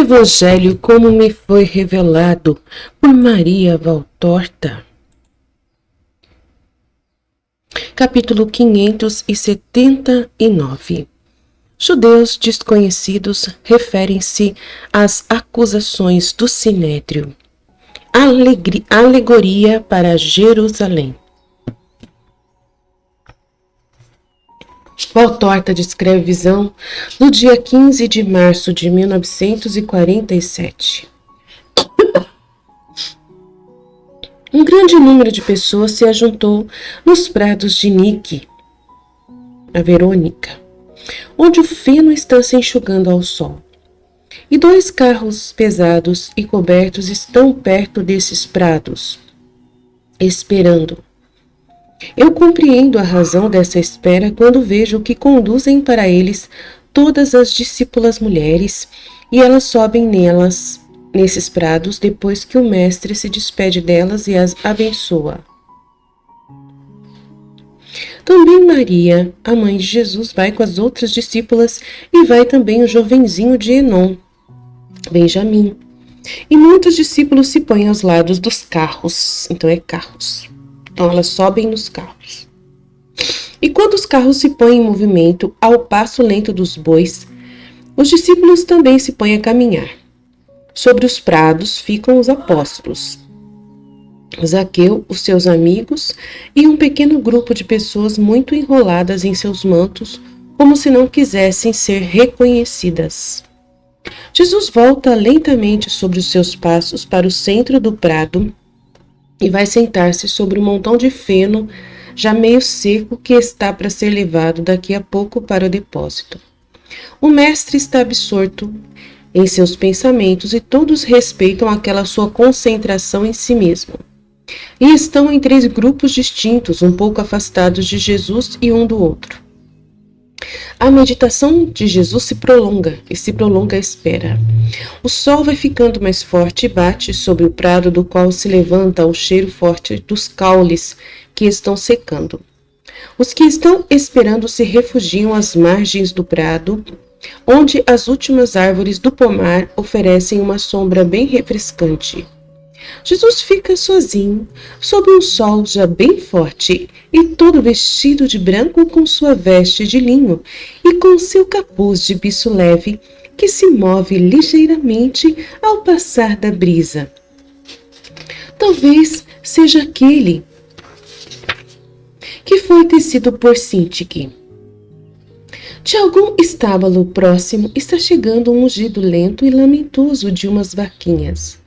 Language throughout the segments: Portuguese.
Evangelho como me foi revelado por Maria Valtorta. Capítulo 579. Judeus desconhecidos referem-se às acusações do Sinédrio. Alegoria para Jerusalém. Valtorta descreve visão no dia 15 de março de 1947. Um grande número de pessoas se ajuntou nos prados de Nique, a Verônica, onde o feno está se enxugando ao sol. E 2 carros pesados e cobertos estão perto desses prados, esperando. Eu compreendo a razão dessa espera quando vejo que conduzem para eles todas as discípulas mulheres e elas sobem nesses prados depois que o mestre se despede delas e as abençoa. Também Maria, a mãe de Jesus, vai com as outras discípulas e vai também o jovenzinho de Enom, Benjamim. E muitos discípulos se põem aos lados dos carros, então é carros. Então elas sobem nos carros. E quando os carros se põem em movimento ao passo lento dos bois, os discípulos também se põem a caminhar. Sobre os prados ficam os apóstolos, Zaqueu, os seus amigos e um pequeno grupo de pessoas muito enroladas em seus mantos, como se não quisessem ser reconhecidas. Jesus volta lentamente sobre os seus passos para o centro do prado e vai sentar-se sobre um montão de feno já meio seco que está para ser levado daqui a pouco para o depósito. O mestre está absorto em seus pensamentos e todos respeitam aquela sua concentração em si mesmo. E estão em 3 grupos distintos, um pouco afastados de Jesus e um do outro. A meditação de Jesus se prolonga a espera. O sol vai ficando mais forte e bate sobre o prado do qual se levanta o cheiro forte dos caules que estão secando. Os que estão esperando se refugiam às margens do prado, onde as últimas árvores do pomar oferecem uma sombra bem refrescante. Jesus fica sozinho, sob um sol já bem forte, e todo vestido de branco com sua veste de linho e com seu capuz de biço leve, que se move ligeiramente ao passar da brisa. Talvez seja aquele que foi tecido por Sintique. De algum estábulo próximo está chegando um mugido lento e lamentoso de umas vaquinhas,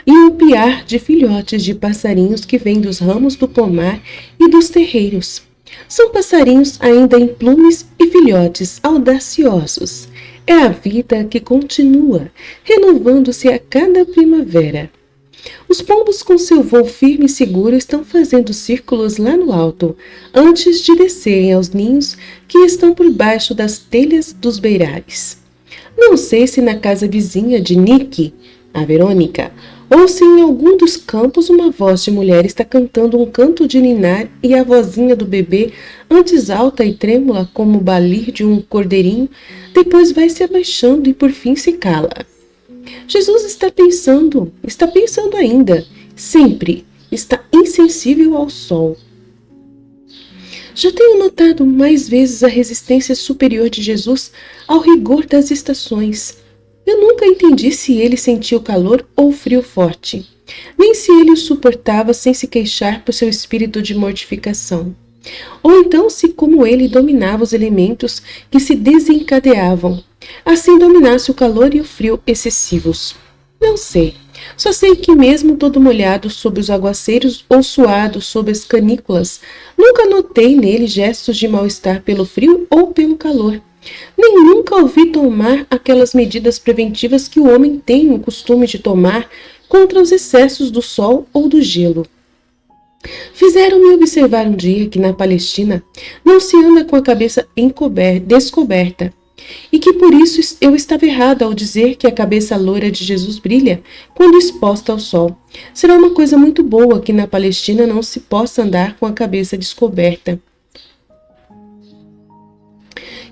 e um piar de filhotes de passarinhos que vêm dos ramos do pomar e dos terreiros. São passarinhos ainda em plumes e filhotes audaciosos. É a vida que continua, renovando-se a cada primavera. Os pombos com seu voo firme e seguro estão fazendo círculos lá no alto, antes de descerem aos ninhos que estão por baixo das telhas dos beirares. Não sei se na casa vizinha de Nique, a Verônica, ou se em algum dos campos uma voz de mulher está cantando um canto de ninar e a vozinha do bebê, antes alta e trêmula como o balir de um cordeirinho, depois vai se abaixando e por fim se cala. Jesus está pensando ainda, sempre está insensível ao sol. Já tenho notado mais vezes a resistência superior de Jesus ao rigor das estações. Eu nunca entendi se ele sentia o calor ou o frio forte, nem se ele o suportava sem se queixar por seu espírito de mortificação, ou então se, como ele, dominava os elementos que se desencadeavam, assim dominasse o calor e o frio excessivos. Não sei, só sei que mesmo todo molhado sob os aguaceiros ou suado sob as canículas, nunca notei nele gestos de mal-estar pelo frio ou pelo calor. Nem nunca ouvi tomar aquelas medidas preventivas que o homem tem o costume de tomar contra os excessos do sol ou do gelo. Fizeram-me observar um dia que na Palestina não se anda com a cabeça descoberta, e que por isso eu estava errada ao dizer que a cabeça loira de Jesus brilha quando exposta ao sol. Será uma coisa muito boa que na Palestina não se possa andar com a cabeça descoberta.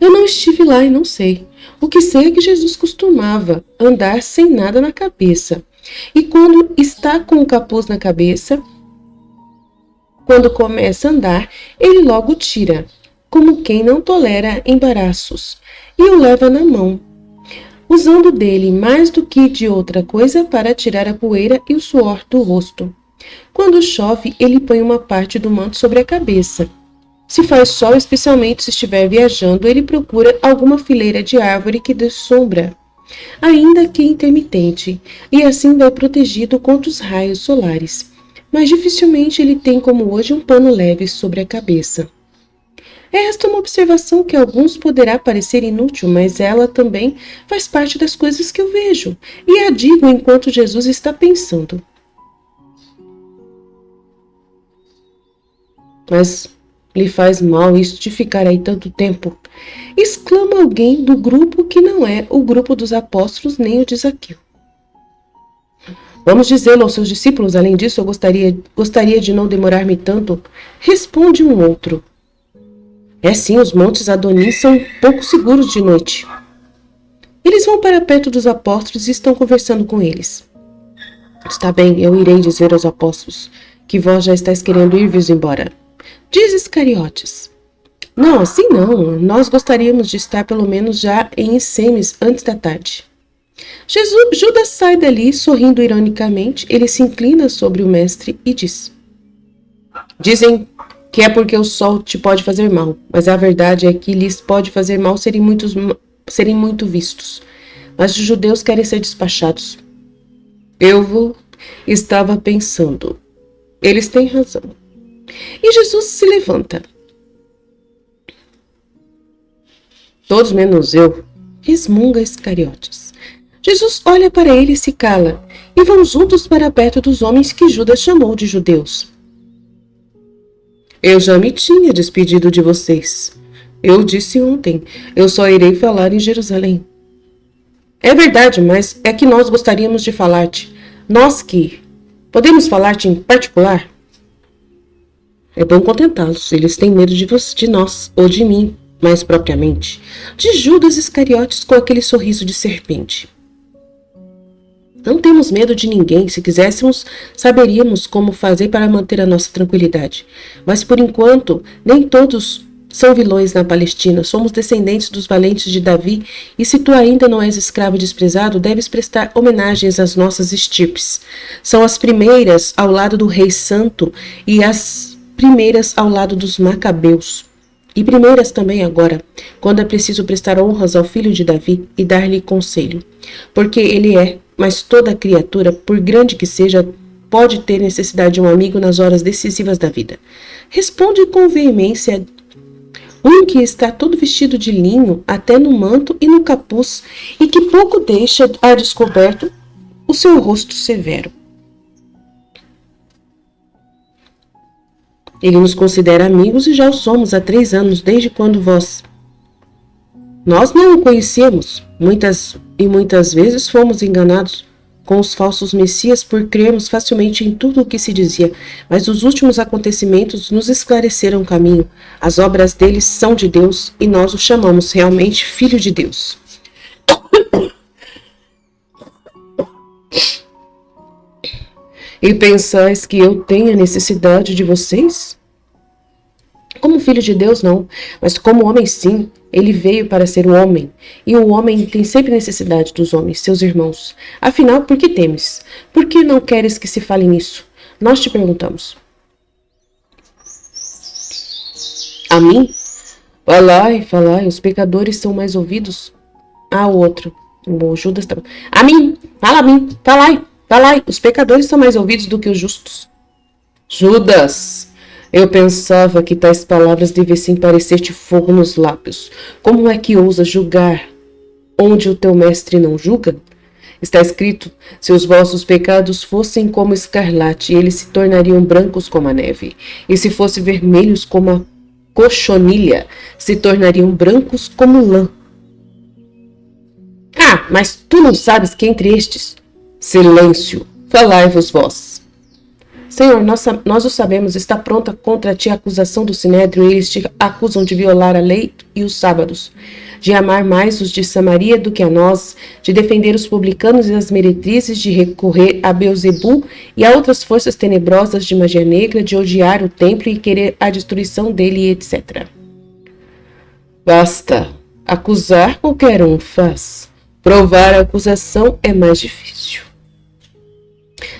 Eu não estive lá e não sei. O que sei é que Jesus costumava andar sem nada na cabeça. E quando está com o capuz na cabeça, quando começa a andar, ele logo tira, como quem não tolera embaraços, e o leva na mão, usando dele mais do que de outra coisa para tirar a poeira e o suor do rosto. Quando chove, ele põe uma parte do manto sobre a cabeça. Se faz sol, especialmente se estiver viajando, ele procura alguma fileira de árvore que dê sombra, ainda que intermitente, e assim vai protegido contra os raios solares. Mas dificilmente ele tem, como hoje, um pano leve sobre a cabeça. Esta é uma observação que a alguns poderá parecer inútil, mas ela também faz parte das coisas que eu vejo, e a digo enquanto Jesus está pensando. Mas lhe faz mal isso de ficar aí tanto tempo? Exclama alguém do grupo que não é o grupo dos apóstolos nem o de Zaqueu. Vamos dizê-lo aos seus discípulos, além disso, eu gostaria de não demorar-me tanto. Responde um outro. É sim, os montes Adonim são pouco seguros de noite. Eles vão para perto dos apóstolos e estão conversando com eles. Está bem, eu irei dizer aos apóstolos que vós já estáis querendo ir-vos embora. Diz Iscariotes. Não, assim não. Nós gostaríamos de estar pelo menos já em Semes antes da tarde. Judas sai dali, sorrindo ironicamente. Ele se inclina sobre o mestre e diz: Dizem que é porque o sol te pode fazer mal, mas a verdade é que lhes pode fazer mal serem muito vistos. Mas os judeus querem ser despachados. Estava pensando. Eles têm razão. E Jesus se levanta. Todos menos eu, resmunga Iscariotes. Jesus olha para ele e se cala, e vão juntos para perto dos homens que Judas chamou de judeus. Eu já me tinha despedido de vocês. Eu disse ontem, eu só irei falar em Jerusalém. É verdade, mas é que nós gostaríamos de falar-te. Nós que podemos falar-te em particular? É bom contentá-los, eles têm medo de nós, ou de mim, mais propriamente, de Judas Iscariotes com aquele sorriso de serpente. Não temos medo de ninguém. Se quiséssemos, saberíamos como fazer para manter a nossa tranquilidade. Mas, por enquanto, nem todos são vilões na Palestina. Somos descendentes dos valentes de Davi, e se tu ainda não és escravo desprezado, deves prestar homenagens às nossas estirpes. São as primeiras ao lado do Rei Santo e as primeiras ao lado dos Macabeus. E primeiras também agora, quando é preciso prestar honras ao filho de Davi e dar-lhe conselho. Porque ele é, mas toda criatura, por grande que seja, pode ter necessidade de um amigo nas horas decisivas da vida. Responde com veemência um que está todo vestido de linho, até no manto e no capuz, e que pouco deixa a descoberto o seu rosto severo. Ele nos considera amigos e já o somos há 3 anos, desde quando Nós não o conhecemos. Muitas vezes fomos enganados com os falsos messias por crermos facilmente em tudo o que se dizia, mas os últimos acontecimentos nos esclareceram o caminho. As obras deles são de Deus e nós o chamamos realmente Filho de Deus. E pensais que eu tenha necessidade de vocês? Como filho de Deus, não, mas como homem, sim. Ele veio para ser o homem, e o homem tem sempre necessidade dos homens, seus irmãos. Afinal, por que temes? Por que não queres que se fale nisso? Nós te perguntamos. A mim? Falai, os pecadores são mais ouvidos. O outro. O Judas também. A mim, falai, os pecadores são mais ouvidos do que os justos. Judas, eu pensava que tais palavras devessem parecer-te fogo nos lábios. Como é que ousas julgar onde o teu mestre não julga? Está escrito, se os vossos pecados fossem como escarlate, eles se tornariam brancos como a neve. E se fossem vermelhos como a cochonilha, se tornariam brancos como lã. Mas tu não sabes que entre estes... Silêncio, falai-vos vós. Senhor, nós o sabemos, está pronta contra ti a acusação do Sinédrio, e eles te acusam de violar a lei e os sábados, de amar mais os de Samaria do que a nós, de defender os publicanos e as meretrizes, de recorrer a Beelzebu e a outras forças tenebrosas de magia negra, de odiar o templo e querer a destruição dele, etc. Basta. Acusar qualquer um faz. Provar a acusação é mais difícil.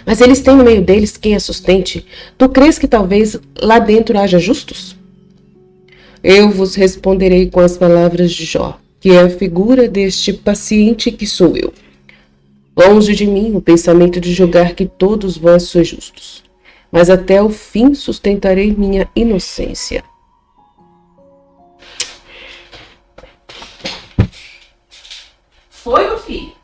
Mas eles têm no meio deles quem a sustente. Tu crês que talvez lá dentro haja justos? Eu vos responderei com as palavras de Jó, que é a figura deste paciente que sou eu. Longe de mim o pensamento de julgar que todos vós sois justos, mas até o fim sustentarei minha inocência. Foi, meu filho?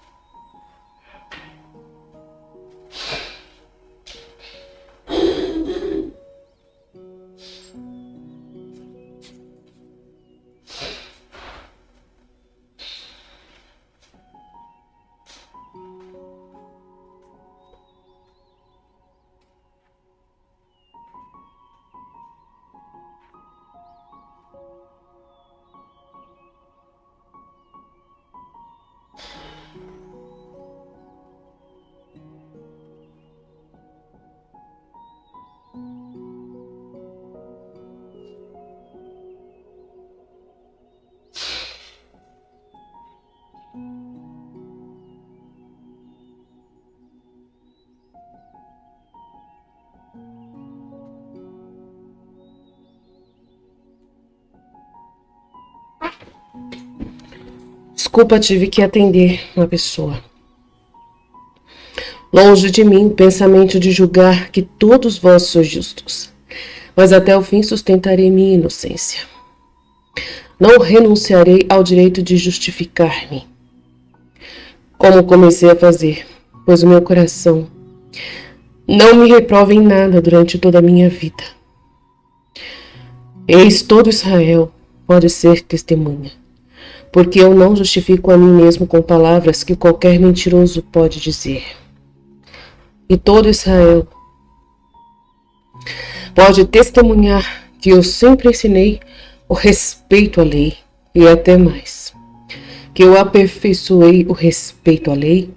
Desculpa, tive que atender uma pessoa. Longe de mim o pensamento de julgar que todos vós sois justos, mas até o fim sustentarei minha inocência. Não renunciarei ao direito de justificar-me, como comecei a fazer, pois o meu coração não me reprova em nada durante toda a minha vida. Eis todo Israel pode ser testemunha, porque eu não justifico a mim mesmo com palavras que qualquer mentiroso pode dizer. E todo Israel pode testemunhar que eu sempre ensinei o respeito à lei, e até mais, que eu aperfeiçoei o respeito à lei,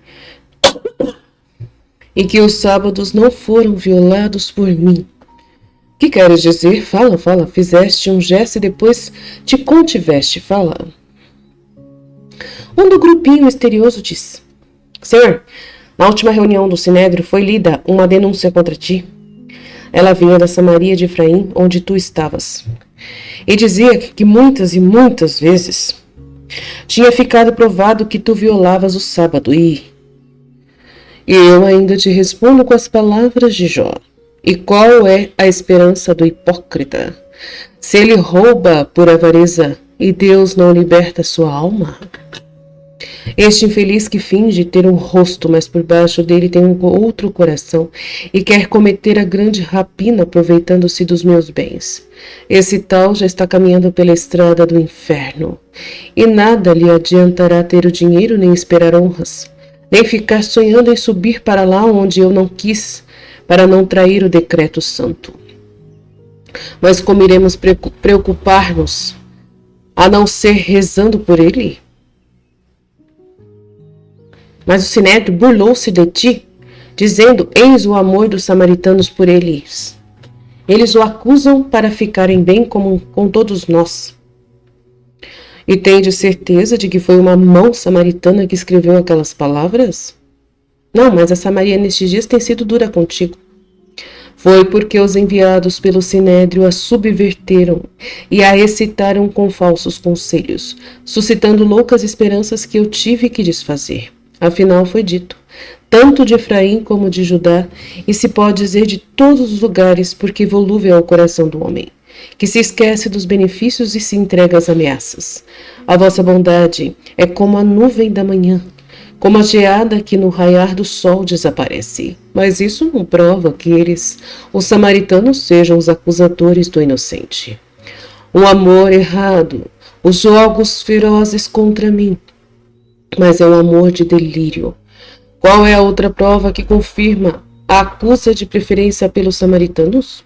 e que os sábados não foram violados por mim. Que queres dizer? Fala. Fizeste um gesto e depois te contiveste. Fala. Um do grupinho misterioso disse: Senhor, na última reunião do Sinédrio foi lida uma denúncia contra ti. Ela vinha da Samaria de Efraim, onde tu estavas, e dizia que muitas e muitas vezes tinha ficado provado que tu violavas o sábado. E eu ainda te respondo com as palavras de Jó. E qual é a esperança do hipócrita, se ele rouba por avareza e Deus não liberta sua alma? Este infeliz que finge ter um rosto, mas por baixo dele tem um outro coração e quer cometer a grande rapina aproveitando-se dos meus bens. Esse tal já está caminhando pela estrada do inferno, e nada lhe adiantará ter o dinheiro nem esperar honras, nem ficar sonhando em subir para lá onde eu não quis, para não trair o decreto santo. Mas como iremos preocupar-nos, a não ser rezando por ele? Mas o Sinédrio burlou-se de ti, dizendo: eis o amor dos samaritanos por eles. Eles o acusam para ficarem bem com todos nós. E tendes certeza de que foi uma mão samaritana que escreveu aquelas palavras? Não, mas a Samaria nestes dias tem sido dura contigo. Foi porque os enviados pelo Sinédrio a subverteram e a excitaram com falsos conselhos, suscitando loucas esperanças que eu tive que desfazer. Afinal foi dito, tanto de Efraim como de Judá, e se pode dizer de todos os lugares, porque volúvel é o coração do homem, que se esquece dos benefícios e se entrega às ameaças. A vossa bondade é como a nuvem da manhã, como a geada que no raiar do sol desaparece. Mas isso não prova que eles, os samaritanos, sejam os acusadores do inocente. O amor errado, os jogos ferozes contra mim, mas é um amor de delírio. Qual é a outra prova que confirma acusa de preferência pelos samaritanos?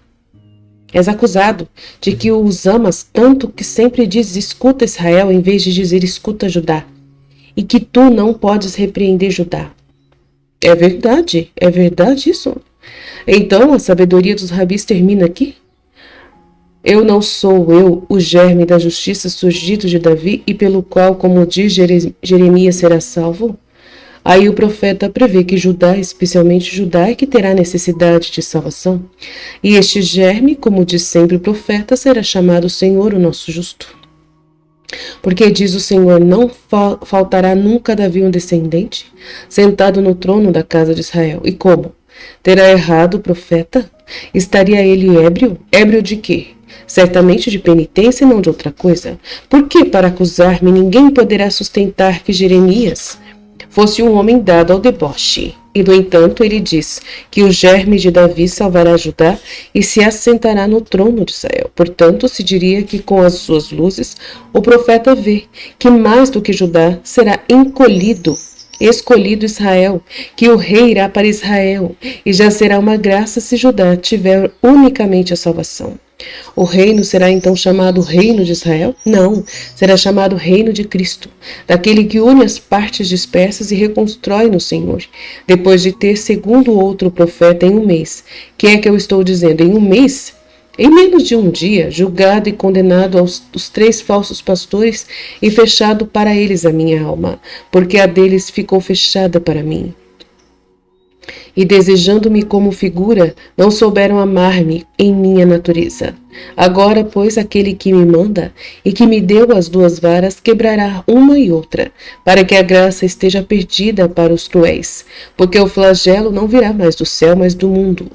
És acusado de que os amas tanto que sempre dizes escuta Israel em vez de dizer escuta Judá, e que tu não podes repreender Judá. É verdade isso. Então a sabedoria dos rabis termina aqui? Eu não sou eu o germe da justiça surgido de Davi e pelo qual, como diz Jeremias, será salvo? Aí o profeta prevê que Judá, especialmente Judá, é que terá necessidade de salvação. E este germe, como diz sempre o profeta, será chamado Senhor, o nosso justo. Porque diz o Senhor, não faltará nunca a Davi um descendente, sentado no trono da casa de Israel. E como? Terá errado o profeta? Estaria ele ébrio? Ébrio de quê? Certamente de penitência e não de outra coisa. Porque para acusar-me ninguém poderá sustentar que Jeremias fosse um homem dado ao deboche. E, no entanto, ele diz que o germe de Davi salvará Judá e se assentará no trono de Israel. Portanto, se diria que com as suas luzes o profeta vê que mais do que Judá será escolhido Israel, que o rei irá para Israel, e já será uma graça se Judá tiver unicamente a salvação. O reino será então chamado Reino de Israel? Não, será chamado Reino de Cristo, daquele que une as partes dispersas e reconstrói no Senhor, depois de ter, segundo outro profeta, em um mês. Que é que eu estou dizendo? Em um mês? Em menos de um dia, julgado e condenado os 3 falsos pastores e fechado para eles a minha alma, porque a deles ficou fechada para mim. E desejando-me como figura, não souberam amar-me em minha natureza. Agora, pois, aquele que me manda e que me deu as 2 varas quebrará uma e outra, para que a graça esteja perdida para os cruéis, porque o flagelo não virá mais do céu, mas do mundo.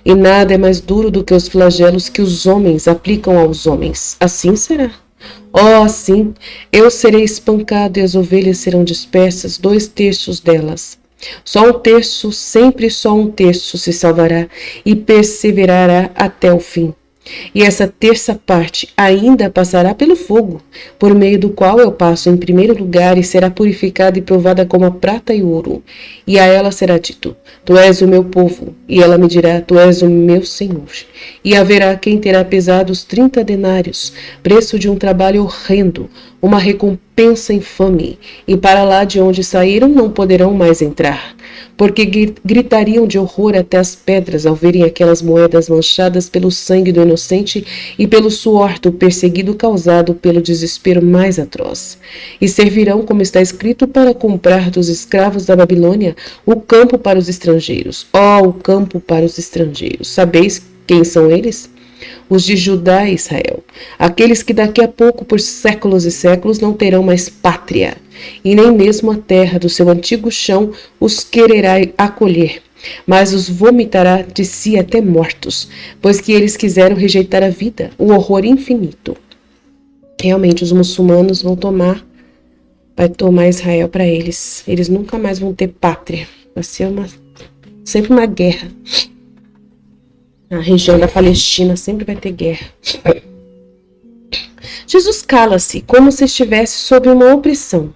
E nada é mais duro do que os flagelos que os homens aplicam aos homens. Assim será. Oh, assim, eu serei espancado e as ovelhas serão dispersas, 2/3 delas. Só 1/3, sempre só 1/3 se salvará e perseverará até o fim. E essa 1/3 parte ainda passará pelo fogo, por meio do qual eu passo em primeiro lugar e será purificada e provada como a prata e o ouro. E a ela será dito, tu és o meu povo, e ela me dirá, tu és o meu Senhor. E haverá quem terá pesado os 30 denários, preço de um trabalho horrendo, uma recompensa infame, e para lá de onde saíram não poderão mais entrar, porque gritariam de horror até as pedras ao verem aquelas moedas manchadas pelo sangue do inocente e pelo suor do perseguido causado pelo desespero mais atroz. E servirão, como está escrito, para comprar dos escravos da Babilônia o campo para os estrangeiros. O campo para os estrangeiros. Sabeis quem são eles? Os de Judá e Israel, aqueles que daqui a pouco, por séculos e séculos, não terão mais pátria, e nem mesmo a terra do seu antigo chão os quererá acolher, mas os vomitará de si até mortos, pois que eles quiseram rejeitar a vida, o horror infinito. Realmente, os muçulmanos vai tomar Israel para eles. Eles nunca mais vão ter pátria. Vai ser sempre uma guerra. Na região da Palestina sempre vai ter guerra. Jesus cala-se, como se estivesse sob uma opressão,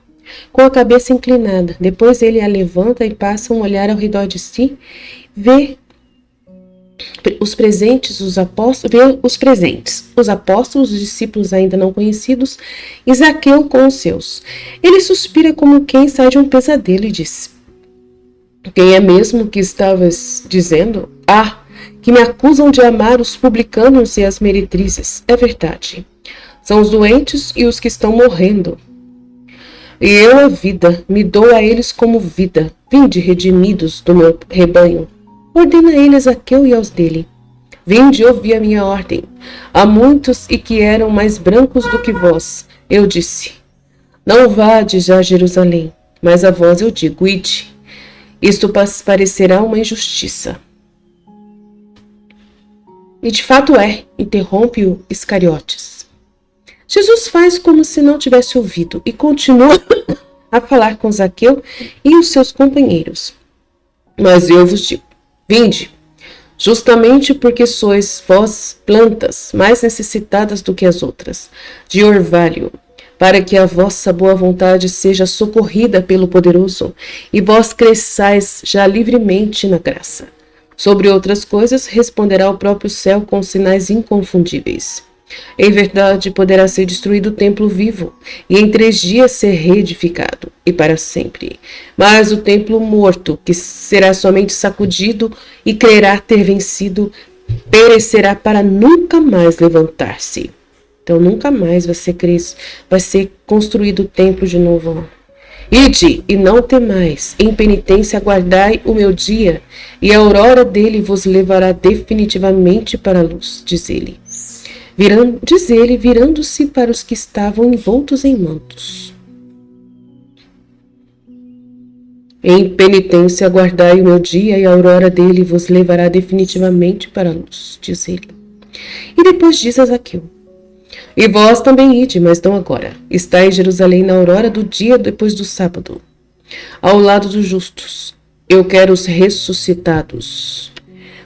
com a cabeça inclinada. Depois ele a levanta e passa um olhar ao redor de si, vê os apóstolos, os discípulos ainda não conhecidos, e Zaqueu com os seus. Ele suspira como quem sai de um pesadelo e diz, quem é mesmo que estavas dizendo? Que me acusam de amar os publicanos e as meretrizes. É verdade. São os doentes e os que estão morrendo. E eu a vida, me dou a eles como vida. Vinde, redimidos do meu rebanho. Ordena a eles Zaqueu e aos dele. Vinde, ouvi a minha ordem. Há muitos e que eram mais brancos do que vós. Eu disse, não vades a Jerusalém, mas a vós eu digo, ide. Isto parecerá uma injustiça. E de fato interrompe-o Iscariotes. Jesus faz como se não tivesse ouvido e continua a falar com Zaqueu e os seus companheiros. Mas eu vos digo, vinde, justamente porque sois vós plantas mais necessitadas do que as outras, de orvalho, para que a vossa boa vontade seja socorrida pelo poderoso, e vós cresçais já livremente na graça. Sobre outras coisas, responderá o próprio céu com sinais inconfundíveis. Em verdade, poderá ser destruído o templo vivo, e em 3 dias ser reedificado, e para sempre. Mas o templo morto, que será somente sacudido e crerá ter vencido, perecerá para nunca mais levantar-se. Então nunca mais vai ser construído o templo de novo. Ide, e não temais, em penitência aguardai o meu dia, e a aurora dele vos levará definitivamente para a luz, diz ele, virando-se para os que estavam envoltos em mantos. Em penitência aguardai o meu dia, e a aurora dele vos levará definitivamente para a luz, diz ele. E depois diz a Zaqueu: e vós também ide, mas não agora. Está em Jerusalém na aurora do dia depois do sábado, ao lado dos justos. Eu quero os ressuscitados,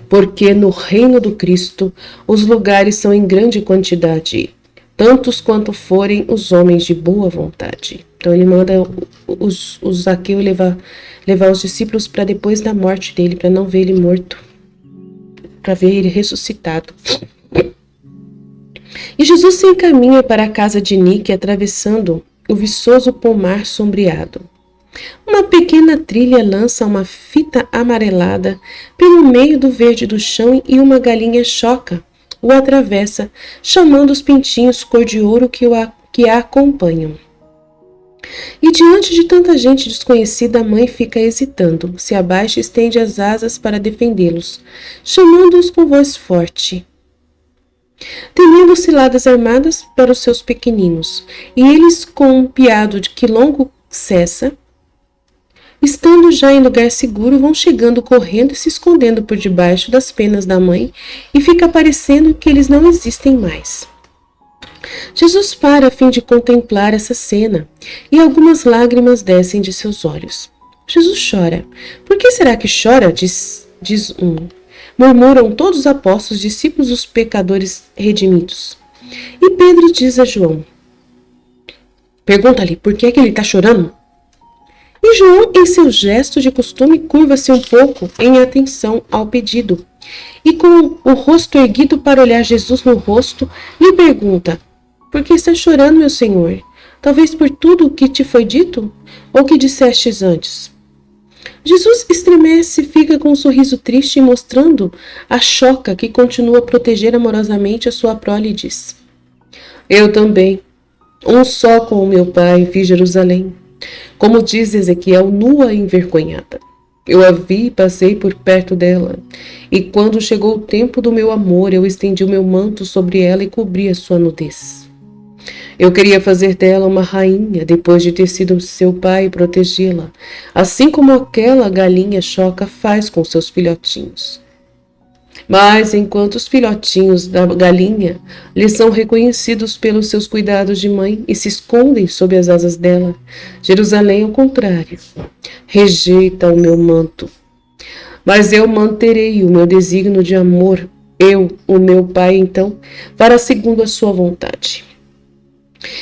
porque no reino do Cristo os lugares são em grande quantidade, tantos quanto forem os homens de boa vontade. Então ele manda o Zaqueu levar os discípulos para depois da morte dele, para não ver ele morto, para ver ele ressuscitado. E Jesus se encaminha para a casa de Nique, atravessando o viçoso pomar sombreado. Uma pequena trilha lança uma fita amarelada pelo meio do verde do chão, e uma galinha choca o atravessa, chamando os pintinhos cor de ouro que a acompanham. E diante de tanta gente desconhecida, a mãe fica hesitando, se abaixa e estende as asas para defendê-los, chamando-os com voz forte, temendo ciladas armadas para os seus pequeninos. E eles, com um piado de que longo cessa, estando já em lugar seguro, vão chegando correndo e se escondendo por debaixo das penas da mãe, e fica parecendo que eles não existem mais. Jesus para a fim de contemplar essa cena, e algumas lágrimas descem de seus olhos. Jesus chora. Por que será que chora? Diz um. Murmuram todos os apóstolos, discípulos dos pecadores redimidos. E Pedro diz a João: pergunta-lhe por que é que ele está chorando? E João, em seu gesto de costume, curva-se um pouco em atenção ao pedido, e com o rosto erguido para olhar Jesus no rosto, lhe pergunta: por que está chorando, meu Senhor? Talvez por tudo o que te foi dito, ou que dissestes antes? Jesus estremece e fica com um sorriso triste, mostrando a choca que continua a proteger amorosamente a sua prole, e diz: eu também, um só com o meu Pai, vi Jerusalém, como diz Ezequiel, nua e envergonhada. Eu a vi e passei por perto dela, e quando chegou o tempo do meu amor, eu estendi o meu manto sobre ela e cobri a sua nudez. Eu queria fazer dela uma rainha, depois de ter sido seu pai, e protegê-la, assim como aquela galinha choca faz com seus filhotinhos. Mas enquanto os filhotinhos da galinha lhe são reconhecidos pelos seus cuidados de mãe e se escondem sob as asas dela, Jerusalém, ao contrário, rejeita o meu manto. Mas eu manterei o meu desígnio de amor, eu, o meu Pai, então, fará segundo a sua vontade.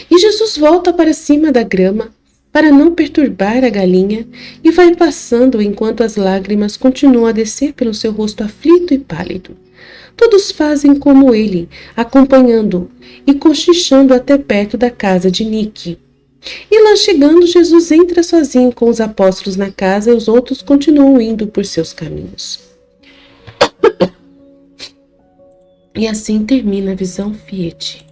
E Jesus volta para cima da grama para não perturbar a galinha e vai passando enquanto as lágrimas continuam a descer pelo seu rosto aflito e pálido. Todos fazem como ele, acompanhando e cochichando até perto da casa de Nique. E lá chegando, Jesus entra sozinho com os apóstolos na casa, e os outros continuam indo por seus caminhos. E assim termina a visão Fiat.